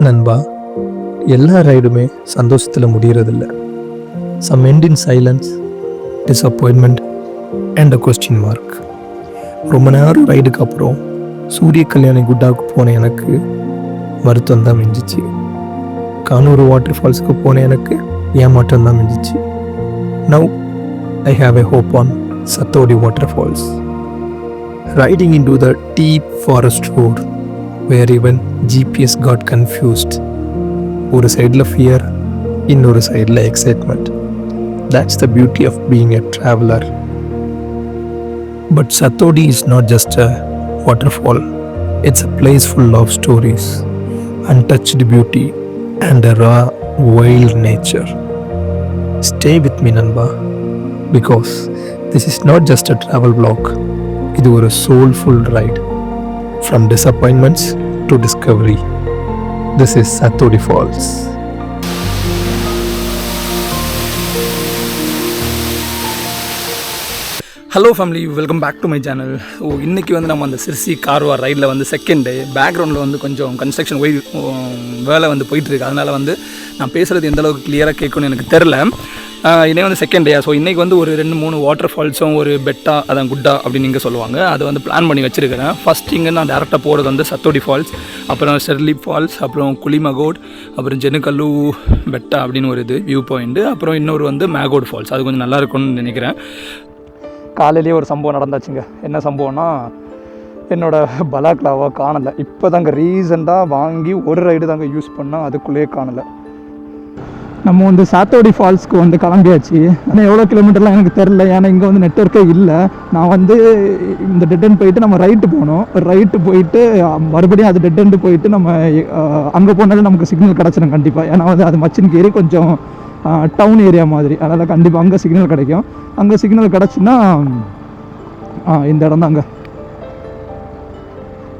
நண்பா, எல்லா ரைடுமே சந்தோஷத்தில் முடியறதில்ல. Some end in silence, disappointment and a question mark. ரொம்ப நேரம் ரைடுக்கு அப்புறம் சூரிய கல்யாணி குட்டாவுக்கு போன எனக்கு வருத்தம் தான் மிஞ்சிச்சு. கானூர் வாட்டர் ஃபால்ஸுக்கு போன எனக்கு ஏமாற்றம் தான் மிஞ்சிச்சு. Now I have a hope on Sathodi waterfalls. Riding into the deep forest road where even GPS got confused. ஒரு சைடில் ஃபியர், இன்னொரு சைடில் excitement. That's the beauty of being a traveler. But Sathodi is not just a waterfall. It's a place full of stories, untouched beauty and a raw, wild nature. Stay with me, Nanba, because this is not just a travel vlog. இது ஒரு soulful ride from disappointments to discovery. This is Sathodi Falls. Hello family, welcome back to my channel. இன்றைக்கி வந்து நம்ம அந்த சிர்சி கார்வார் ரைடில் வந்து second day. பேக்ரவுண்டில் வந்து கொஞ்சம் கன்ஸ்ட்ரக்ஷன் வேலை வந்து போயிட்டுருக்கு. அதனால் வந்து நான் பேசுகிறது எந்தளவுக்கு கிளியராக கேட்கணும்னு எனக்கு தெரில. இன்னைக்கு வந்து செகண்ட் டே. ஸோ இன்றைக்கி வந்து ஒரு 2-3 வாட்டர் ஃபால்ஸும் ஒரு பெட்டா, அதான் குட்டா அப்படின்னு நீங்கள் சொல்லுவாங்க, அதை வந்து பிளான் பண்ணி வச்சுருக்கிறேன். ஃபஸ்ட் இங்கே நான் டேரெக்டாக போகிறது வந்து சத்தோடி ஃபால்ஸ், அப்புறம் ஷெர்லி ஃபால்ஸ், அப்புறம் குலிமகோட், அப்புறம் ஜெனுகல்லு பெட்டா அப்படின்னு ஒரு இது வியூ பாயிண்ட்டு, அப்புறம் இன்னொரு வந்து மேகோட் ஃபால்ஸ். அது கொஞ்சம் நல்லா இருக்கும்னு நினைக்கிறேன். காலையிலேயே ஒரு சம்பவம் நடந்தாச்சுங்க. என்ன சம்பவம்னா, என்னோடய பலாக்லாவை காணலை. இப்போ தாங்க ரீசெண்டாக வாங்கி ஒரு ரைடு தாங்க யூஸ் பண்ணால், அதுக்குள்ளேயே காணலை. நம்ம வந்து சாத்தோடி ஃபால்ஸ்க்கு வந்து கிளம்பியாச்சு. ஆனால் எவ்வளோ கிலோமீட்டர்லாம் எனக்கு தெரில, ஏன்னா இங்கே வந்து நெட்வொர்க்கே இல்லை. நான் வந்து இந்த டெட் எண்ட் போயிட்டு நம்ம ரைட்டு போனோம். ரைட்டு போயிட்டு மறுபடியும் அது டெட் எண்டு போயிட்டு நம்ம அங்கே போனாலும் நமக்கு சிக்னல் கிடச்சிடும் கண்டிப்பாக. ஏன்னா வந்து அது மச்சின்கேரி கொஞ்சம் டவுன் ஏரியா மாதிரி, அதனால் கண்டிப்பாக அங்கே சிக்னல் கிடைக்கும். அங்கே சிக்னல் கிடச்சின்னா இந்த இடம் தான். அங்கே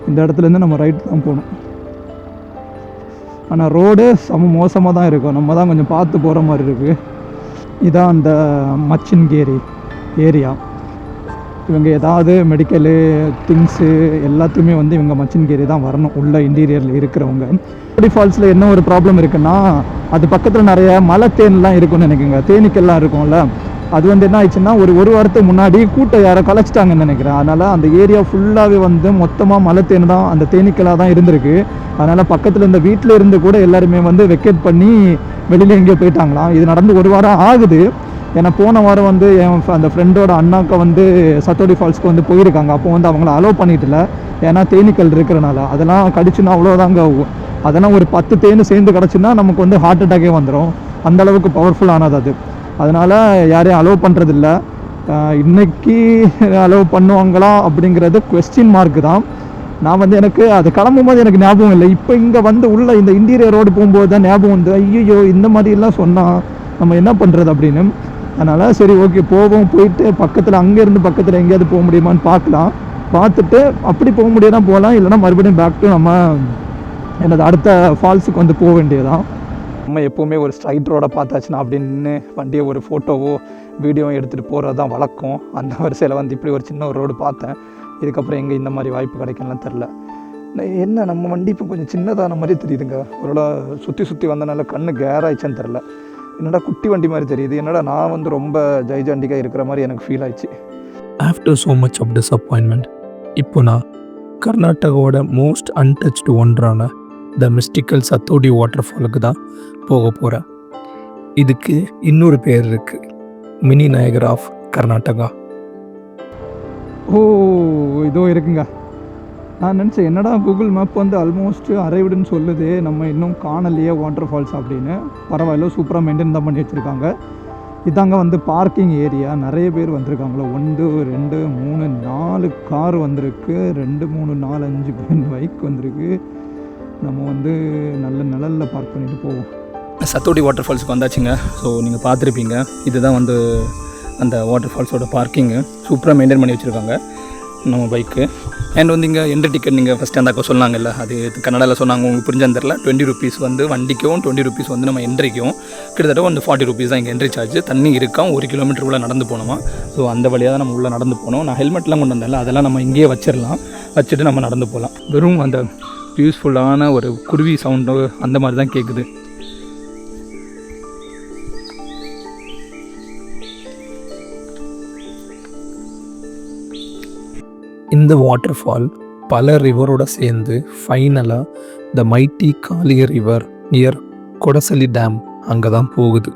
இந்த இடத்துலேருந்து நம்ம ரைட்டு தான் போகணும். ஆனால் ரோடு செம மோசமாக தான் இருக்கும். நம்ம தான் கொஞ்சம் பார்த்து போகிற மாதிரி இருக்குது. இதான் அந்த மச்சின்கேரி ஏரியா. இவங்க ஏதாவது மெடிக்கலு திங்ஸு எல்லாத்தையுமே வந்து இவங்க மச்சின்கேரி தான் வரணும், உள்ள இன்டீரியரில் இருக்கிறவங்க. சாத்தோடி ஃபால்ஸில் என்ன ஒரு ப்ராப்ளம் இருக்குன்னா, அது பக்கத்தில் நிறைய மலை தேன்லாம் இருக்குன்னு நினைக்குங்க, தேனீக்கெல்லாம் இருக்கும்ல. அது வந்து என்ன ஆயிடுச்சுன்னா, ஒரு வாரத்துக்கு முன்னாடி கூட்டம் யாரை கலைச்சிட்டாங்கன்னு நினைக்கிறேன். அதனால் அந்த ஏரியா ஃபுல்லாகவே வந்து மொத்தமாக மலை தேன் தான், அந்த தேனீக்கெல்லாம் தான் இருந்திருக்கு. அதனால் பக்கத்தில் இந்த வீட்டில் இருந்து கூட எல்லாருமே வந்து வெக்கேட் பண்ணி வெளியில் எங்கேயோ போயிட்டாங்களாம். இது நடந்து ஒரு வாரம் ஆகுது. ஏன்னா போன வாரம் வந்து அந்த ஃப்ரெண்டோட அண்ணாக்கா வந்து சத்தோடி ஃபால்ஸ்க்கு வந்து போயிருக்காங்க. அப்போ வந்து அவங்கள அலோவ் பண்ணிட்டுல, ஏன்னா தேனீக்கள் இருக்கிறனால. அதெல்லாம் கடிச்சுன்னா அவ்வளோதாங்க ஆகும். அதெல்லாம் ஒரு 10 தேன் சேர்ந்து கிடச்சுன்னா நமக்கு வந்து ஹார்ட் அட்டாக்கே வந்துடும். அந்தளவுக்கு பவர்ஃபுல்லானது அது. அதனால் யாரையும் அலோவ் பண்ணுறதில்ல. இன்றைக்கி அலோவ் பண்ணுவாங்களா அப்படிங்கிறது கொஸ்டின் மார்க்கு தான். நான் வந்து எனக்கு அது கிளம்பும் போது எனக்கு ஞாபகம் இல்லை. இப்போ இங்கே வந்து உள்ள இந்த இன்டீரியர் ரோடு போகும்போது தான் ஞாபகம் வந்து, ஐயோ இந்த மாதிரிலாம் சொன்னால் நம்ம என்ன பண்ணுறது அப்படின்னு. அதனால் சரி ஓகே போவோம். போயிட்டு பக்கத்தில் அங்கேருந்து பக்கத்தில் எங்கேயாவது போக முடியுமான்னு பார்க்கலாம். பார்த்துட்டு அப்படி போக முடியும்னா போகலாம், இல்லைனா மறுபடியும் பேக் டு நம்ம என்னது அடுத்த ஃபால்ஸுக்கு வந்து போக வேண்டியதான். நம்ம எப்போவுமே ஒரு ஸ்ட்ரைட் ரோடை பார்த்தாச்சுன்னா அப்படின்னு வண்டியை ஒரு ஃபோட்டோவோ வீடியோவோ எடுத்துகிட்டு போகிறது தான் வழக்கம். அந்த வரிசையில் வந்து இப்படி ஒரு சின்ன ஒரு ரோடு பார்த்தேன். இதுக்கப்புறம் எங்கே இந்த மாதிரி வாய்ப்பு கிடைக்கலாம் தெரில. என்ன நம்ம வண்டி இப்போ கொஞ்சம் சின்னதான மாதிரி தெரியுதுங்க. ஒருவேளை சுற்றி வந்தனால கண்ணு கேராயிடுச்சான்னு தெரில. என்னடா குட்டி வண்டி மாதிரி தெரியுது, என்னடா நான் வந்து ரொம்ப ஜைஜாண்டிக்காக இருக்கிற மாதிரி எனக்கு ஃபீல் ஆயிடுச்சு. After so much of disappointment, இப்போ நான் கர்நாடகாவோட மோஸ்ட் அன்டச்டு ஒன்றான த மிஸ்டிக்கல் சத்தோடி வாட்டர் ஃபாலுக்கு தான் போக போகிறேன். இதுக்கு இன்னொரு பேர் இருக்குது, மினி நயகரா ஆஃப் கர்நாடகா. ஓ இதோ இருக்குங்க. நான் நினச்சேன் என்னடா கூகுள் மேப் வந்து ஆல்மோஸ்ட் அரைவிடுன்னு சொல்லுது, நம்ம இன்னும் காணலையே வாட்டர் ஃபால்ஸ் அப்படின்னு. பரவாயில்ல, சூப்பராக மெயின்டைன் தான் பண்ணி வச்சுருக்காங்க. இதாங்க வந்து பார்க்கிங் ஏரியா. நிறைய பேர் வந்திருக்காங்களோ, 1 2 3 4 கார் வந்திருக்கு, 2 3 4 5 பைக் வந்திருக்கு. நம்ம வந்து நல்ல நிழலில் பார்க் பண்ணிட்டு போவோம். சத்தோடி வாட்டர் ஃபால்ஸுக்கு வந்தாச்சுங்க. ஸோ நீங்கள் பார்த்துருப்பீங்க, இதுதான் வந்து அந்த வாட்டர் ஃபால்ஸோட பார்க்கிங்கு. சூப்பராக மெயின்டைன் பண்ணி வச்சுருக்காங்க நம்ம பைக்கு. அண்ட் வந்து இங்கே என்ட்ரி டிக்கெட் நீங்கள் ஃபஸ்ட்டு அந்த அக்கா சொன்னாங்கல்ல, அது கன்னடாவில் சொன்னாங்க, உங்களுக்கு புரிஞ்சான்னு தெரில. 20 rupees வந்து வண்டிக்கும், 20 rupees வந்து நம்ம என்ட்ரிக்கும். கிட்டத்தட்ட வந்து 40 rupees தான் இங்கே என்ட்ரி சார்ஜ். தண்ணி இருக்கான், 1 kilometer உள்ள நடந்து போனோமா. ஸோ அந்த வழியாக தான் நம்ம உள்ளே நடந்து போனோம். நான் ஹெல்மெட்லாம் கொண்டு வந்தேன்ல, அதெல்லாம் நம்ம இங்கேயே வச்சிடலாம். வச்சுட்டு நம்ம நடந்து போகலாம். வெறும் அந்த பீஸ்ஃபுல்லான ஒரு குருவி சவுண்டு அந்த மாதிரி தான் கேட்குது. இந்த வாட்டர் ஃபால் பல ரிவரோட சேர்ந்து ஃபைனலாக the mighty Kali river near Kodasalli dam அங்கே தான் போகுது.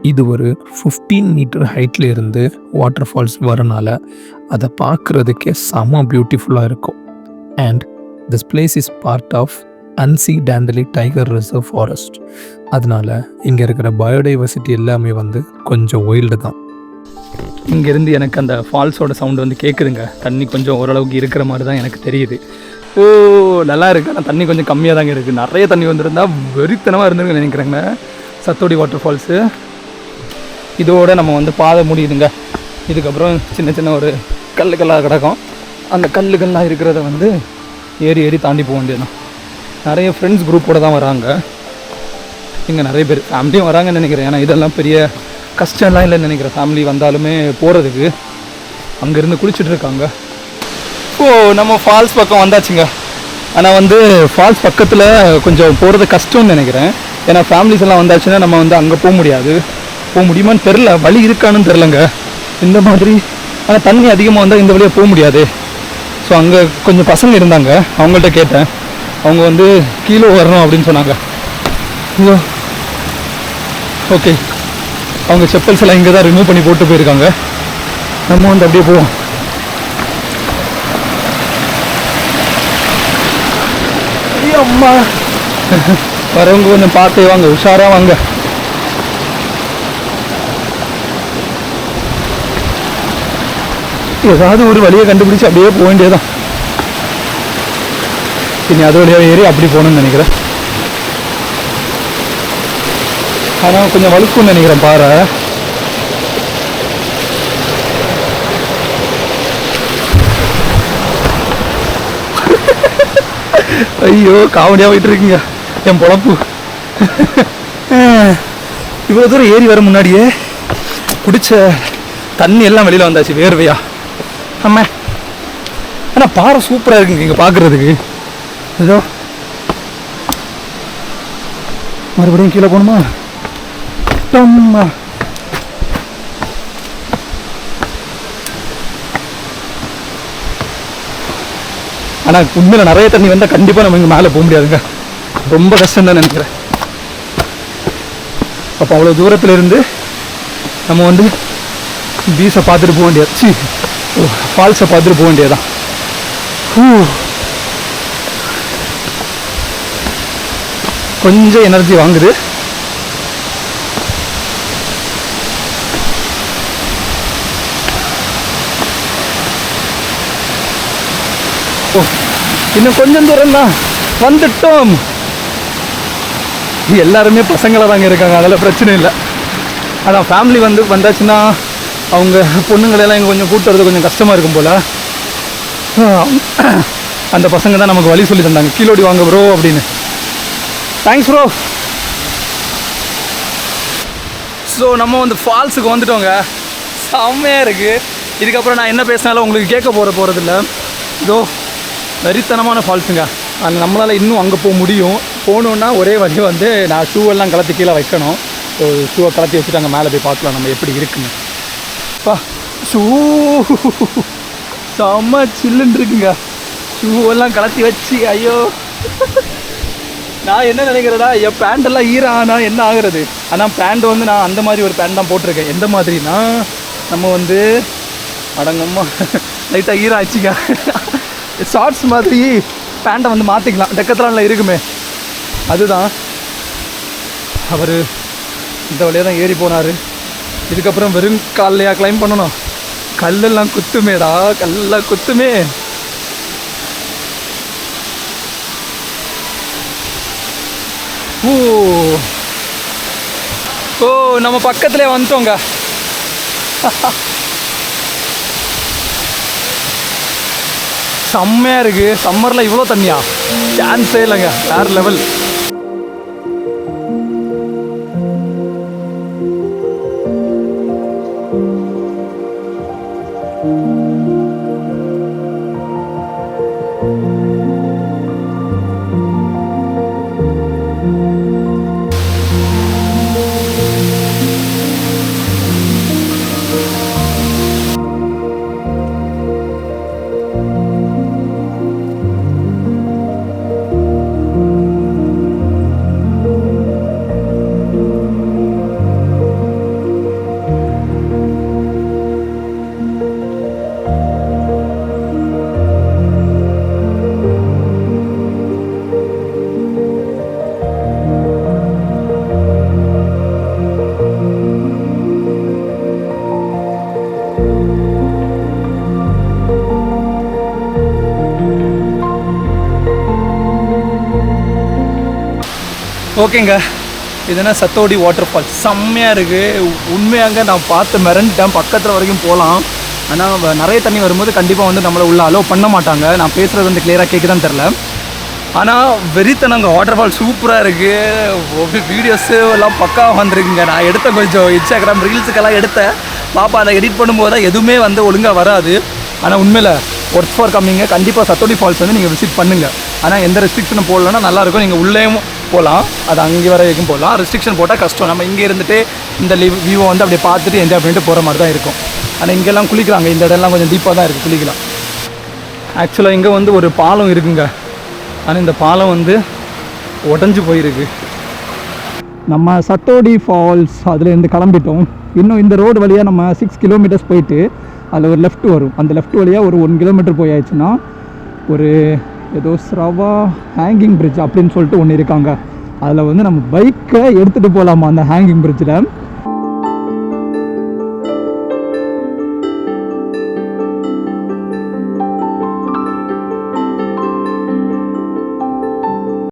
இது ஒரு 15 மீட்டர் ஹைட்டில் இருந்து வாட்டர் ஃபால்ஸ் வரனால அதை பார்க்குறதுக்கே செம பியூட்டிஃபுல்லாக இருக்கும். And this place is part of Anshi Dandeli tiger reserve forest. அதனால் இங்கே இருக்கிற பயோடைவர்சிட்டி எல்லாமே வந்து கொஞ்சம் ஒயில்டு தான். இங்கேருந்து எனக்கு அந்த ஃபால்ஸோட சவுண்டு வந்து கேட்குதுங்க. தண்ணி கொஞ்சம் ஓரளவுக்கு இருக்கிற மாதிரி தான் எனக்கு தெரியுது. ஓ நல்லா இருக்குது. ஆனால் தண்ணி கொஞ்சம் கம்மியாக தாங்க இருக்குது. நிறைய தண்ணி வந்துருந்தால் வெறித்தனமாக இருந்துருக்குன்னு நினைக்கிறேங்க சத்தோடி வாட்டர் ஃபால்ஸு. இதோடு நம்ம வந்து பாதை முடியுதுங்க. இதுக்கப்புறம் சின்ன சின்ன ஒரு கல்லுக்கெல்லாம் கிடக்கும். அந்த கல்லுக்கெல்லாம் இருக்கிறத வந்து ஏறி ஏறி தாண்டி போக வேண்டியதுதான். நிறைய ஃப்ரெண்ட்ஸ் குரூப்போடு தான் வராங்க. இங்கே நிறைய பேர் ஃபேமிலியும் வராங்கன்னு நினைக்கிறேன். ஏன்னா இதெல்லாம் பெரிய கஷ்டம்லாம் இல்லைன்னு நினைக்கிறேன். ஃபேமிலி வந்தாலுமே போகிறதுக்கு அங்கேருந்து குளிச்சுட்டு இருக்காங்க. ஓ நம்ம ஃபால்ஸ் பக்கம் வந்தாச்சுங்க. ஆனால் வந்து ஃபால்ஸ் பக்கத்தில் கொஞ்சம் போகிறது கஷ்டம்னு நினைக்கிறேன். ஏன்னா ஃபேமிலிஸ் எல்லாம் வந்தாச்சுன்னா நம்ம வந்து அங்கே போக முடியாது. போக முடியுமான்னு தெரில, வழி இருக்கான்னு தெரிலங்க இந்த மாதிரி. ஆனால் தண்ணி அதிகமாக வந்தால் இந்த வழியாக போக முடியாது. ஸோ அங்கே கொஞ்சம் பசங்க இருந்தாங்க, அவங்கள்ட்ட கேட்டேன். அவங்க வந்து கீழே வரணும் அப்படின்னு சொன்னாங்க. ஐயோ ஓகே, அவங்க செப்பல்ஸ் எல்லாம் இங்கே தான் ரிமூவ் பண்ணி போட்டு போயிருக்காங்க. நம்ம வந்து அப்படியே போவோம். ஐயோ அம்மா, வரவங்க கொஞ்சம் பார்த்தே வாங்க, உஷாராக வாங்க. ஏதாவது ஒரு வழியை கண்டுபிடிச்சி அப்படியே போக வேண்டியதுதான். இனி அது வழியாக ஏறி அப்படி போகணும்னு நினைக்கிறேன். ஆனால் கொஞ்சம் வழுக்கும்னு நினைக்கிறேன் பாறை. ஐயோ காமெடியாக போயிட்டு இருக்குங்க என் பொழப்பு. இவ்வளோ தூரம் ஏறி வர முன்னாடியே குடிச்ச தண்ணி எல்லாம் வெளியில் வந்தாச்சு வேர்வையா. ஆமா, ஆனால் பாறை சூப்பராக இருக்குங்க இங்கே பார்க்குறதுக்கு. ஏதோ மறுபடியும் கீழே போகணுமா? ஆனால் உண்மையில் நிறைய தண்ணி வந்தால் கண்டிப்பாக நம்ம இங்கே மேலே போக முடியாதுங்க. ரொம்ப கஷ்டம் தான் நினைக்கிறேன். அப்போ அவ்வளோ தூரத்தில் இருந்து நம்ம வந்து பீச்சை பார்த்துட்டு போக வேண்டியது, ஃபால்ஸை பார்த்துட்டு போக வேண்டியதுதான். கொஞ்சம் எனர்ஜி வாங்குது. ஓ இன்னும் கொஞ்சம் தூரம் தான் வந்துட்டோம். எல்லாருமே பசங்களாக தாங்க இருக்காங்க, அதெல்லாம் பிரச்சனை இல்லை. ஆனால் ஃபேமிலி வந்தாச்சுன்னா அவங்க பொண்ணுங்களெல்லாம் இங்கே கொஞ்சம் கூட்டு வரது கொஞ்சம் கஷ்டமாக இருக்கும் போல். அந்த பசங்க தான் நமக்கு வழி சொல்லி தந்தாங்க, கீழோடி வாங்க ப்ரோ அப்படின்னு. Thanks bro. ஸோ நம்ம வந்து ஃபால்ஸுக்கு வந்துட்டோங்க. செம்மையாக இருக்குது. இதுக்கப்புறம் நான் என்ன பேசினாலும் உங்களுக்கு கேட்க போகிறதில்ல. இதோ வெறித்தனமான ஃபால்ஸுங்க. அது நம்மளால் இன்னும் அங்கே போக முடியும். போகணுன்னா ஒரே வழி வந்து நான் ஷூவெல்லாம் கலத்தி கீழே வைக்கணும். ஸோ ஷூவை கலத்தி வச்சுட்டு அங்கே மேலே போய் பார்க்கலாம் நம்ம எப்படி இருக்குங்க. பா ஷூ செம்ம சில்லுன்னு இருக்குங்க. ஷூவெல்லாம் கலத்தி வச்சு ஐயோ நான் என்ன நினைக்கிறேன்னா என் பேண்டெல்லாம் ஈரம் ஆனால் என்ன ஆகுறது. ஆனால் பேண்ட் வந்து நான் அந்த மாதிரி ஒரு பேண்ட் தான் போட்டிருக்கேன். எந்த மாதிரினா நம்ம வந்து அடங்கம்மா லைட்டாக ஈரம் ஆச்சுங்க. ஷார்ட்ஸ் மாதிரி பேண்ட்டை வந்து மாற்றிக்கலாம், டெக்கத்லானில் இருக்குமே அதுதான். அவர் இந்த வழியாக தான் ஏறி போனார். இதுக்கப்புறம் வெறும் காலையா கிளைம் பண்ணணும். கல்லெல்லாம் குத்துமேடா, கல்லெல்லாம் குத்துமே. ஓ ஓ நம்ம பக்கத்துலேயே வந்துட்டோங்க. செம்மையாக இருக்குது. சம்மரில் இவ்வளோ தண்ணியா? சான்ஸே இல்லைங்க, வேறு லெவல். ஓகேங்க, இதுனா சத்தோடி வாட்டர் ஃபால்ஸ் செம்மையாக இருக்குது. உண்மையாங்க நான் பார்த்து மிரண்டுட்டேன். பக்கத்தில் வரைக்கும் போகலாம், ஆனால் நிறைய தண்ணி வரும்போது கண்டிப்பாக வந்து நம்மளை உள்ள அலோவ் பண்ண மாட்டாங்க. நான் பேசுகிறது வந்து கிளியராக கேட்குதான்னு தெரில. ஆனால் வெறித்தனங்க, வாட்டர் ஃபால் சூப்பராக இருக்குது. வீடியோஸு எல்லாம் பக்காவாக வந்துருக்குங்க. நான் எடுத்த கொஞ்சம் இன்ஸ்டாகிராம் ரீல்ஸுக்கெல்லாம் எடுத்தேன். பாப்பா அதை எடிட் பண்ணும்போது தான் எதுவுமே வந்து ஒழுங்காக வராது. ஆனால் உண்மையில் ஒர்க் ஃபார் கம்மிங்க. கண்டிப்பாக சத்தோடி ஃபால்ஸ் வந்து நீங்கள் விசிட் பண்ணுங்கள். ஆனால் எந்த ரெஸ்ட்ரிக்ஷனும் போடலன்னா நல்லாயிருக்கும். நீங்கள் உள்ளேயும் போகலாம், அது அங்கே வரைக்கும் போகலாம். ரெஸ்ட்ரிக்ஷன் போட்டால் கஷ்டம். நம்ம இங்கே இருந்துட்டு இந்த வியூவை வந்து அப்படியே பார்த்துட்டு என்ஜாய் பண்ணிட்டு போகிற மாதிரி தான் இருக்கும். ஆனால் இங்கெல்லாம் குளிக்கலாங்க. இந்த இடம்லாம் கொஞ்சம் டீப்பாக தான் இருக்குது, குளிக்கலாம். ஆக்சுவலாக இங்கே வந்து ஒரு பாலம் இருக்குங்க. ஆனால் இந்த பாலம் வந்து உடஞ்சி போயிருக்கு. நம்ம சத்தோடி ஃபால்ஸ் அதுலேருந்து கிளம்பிட்டோம். இன்னும் இந்த ரோடு வழியாக நம்ம 6 கிலோமீட்டர்ஸ் போயிட்டு அதில் ஒரு லெஃப்ட் வரும். அந்த லெஃப்ட் வழியாக ஒரு 1 கிலோமீட்டர் போயாச்சுன்னா ஒரு ஏதோ ஸ்ரவா ஹேங்கிங் பிரிட்ஜ் அப்படின்னு சொல்லிட்டு ஒன்று இருக்காங்க. அதில் வந்து நம்ம பைக்கை எடுத்துகிட்டு போகலாமா அந்த ஹேங்கிங் பிரிட்ஜில்.